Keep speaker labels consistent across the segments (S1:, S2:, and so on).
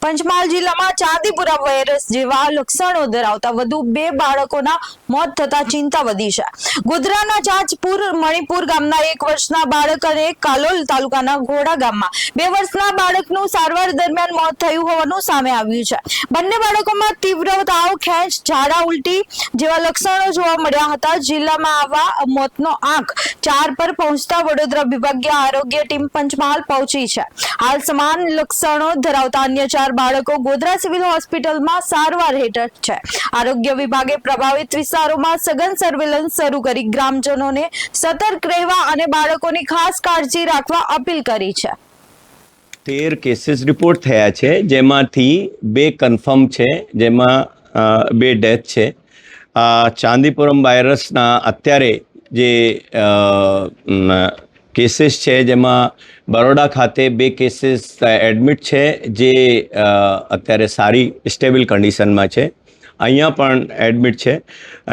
S1: પંચમહાલ જિલ્લામાં ચાંદીપુરા વાયરસ જેવા લક્ષણો ધરાવતા વધુ 2 બાળકોના મોત થતા ચિંતા વધી છે। ગોધરાના ચાચપુર મણિપુર ગામના 1 વર્ષના બાળક અને કાલોલ તાલુકાના ઘોડા ગામમાં 2 વર્ષના બાળકનું સારવાર દરમિયાન મોત થયું હોવાનું સામે આવ્યું છે। બંને બાળકોમાં તીવ્ર તાવ, ખેંચ, ઝાડા, ઉલટી જેવા લક્ષણો જોવા મળ્યા હતા। જિલ્લામાં આવા મોતનો આંક 4 પર પહોંચતા વડોદરા વિભાગીય આરોગ્ય ટીમ પંચમહાલ પહોંચી છે। હાલ સમાન લક્ષણો ધરાવતા અન્ય 4 બાળકો ગોધરા સિવિલ હોસ્પિટલમાં સારવાર હેઠળ છે। આરોગ્ય વિભાગે પ્રભાવિત વિસ્તારોમાં સઘન સર્વેલન્સ શરૂ કરી ગ્રામજનોને સતર્ક રહેવા અને બાળકોની ખાસ કાળજી રાખવા અપીલ કરી છે।
S2: 13 કેસીસ રિપોર્ટ થયા છે, જેમાંથી 2 કન્ફર્મ છે, જેમાં 2 ડેથ છે। ચાંદીપુરમ વાયરસના અત્યારે જે કેસીસ છે, જેમાં બરોડા ખાતે 2 કેસીસ એડમિટ છે, જે અત્યારે સારી સ્ટેબલ કન્ડિશનમાં છે। અહીંયા પણ એડમિટ છે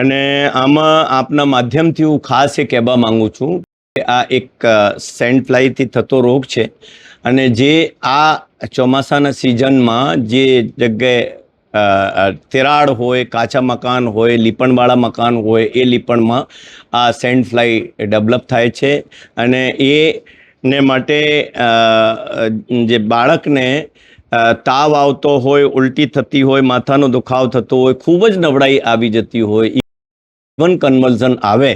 S2: અને આમાં આપના માધ્યમથી હું ખાસ એ કહેવા માગું છું કે આ એક સેન્ડ ફ્લાયથી થતો રોગ છે અને જે આ ચોમાસાના સિઝનમાં જે જગ્યાએ તિરાડ હોય, કાચા મકાન હોય, લીપણવાળા મકાન હોય, એ લીપણમાં આ સેન્ડ ફ્લાય ડેવલપ થાય છે અને એને માટે જે બાળકને તાવ આવતો હોય, ઉલટી થતી હોય, માથાનો દુખાવ થતો હોય, ખૂબ જ નબળાઈ આવી જતી હોય, ઇવન કન્વલ્ઝન આવે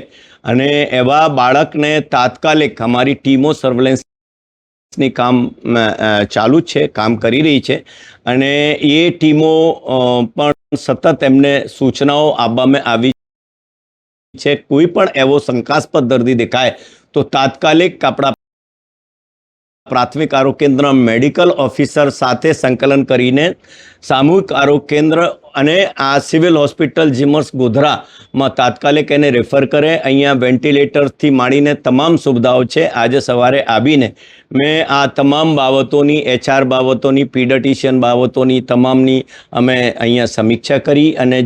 S2: અને એવા બાળકને તાત્કાલિક અમારી ટીમો સર્વેલન્સની કામ ચાલુ છે, કામ કરી રહી છે અને એ ટીમો પણ સતત એમને સૂચનાઓ આપવામાં આવી છે। કોઈ પણ એવો શંકાસ્પદ દર્દી દેખાય તો તાત્કાલિક આપણા પ્રાથમિક આરોગ્ય કેન્દ્ર મેડિકલ ઓફિસર સાથે સંકલન કરીને સામૂહિક આરોગ્ય કેન્દ્ર અને આ સિવિલ હોસ્પિટલ જીમર્સ ગોધરામાં તાત્કાલિક એને રેફર કરે। અહીંયા વેન્ટિલેટરથી માંડીને તમામ સુવિધાઓ છે। આજે સવારે આવીને મેં આ તમામ બાબતોની, HR બાબતોની, પીડિયાટ્રિશિયન બાબતોની તમામની અમે અહીંયા સમીક્ષા કરી અને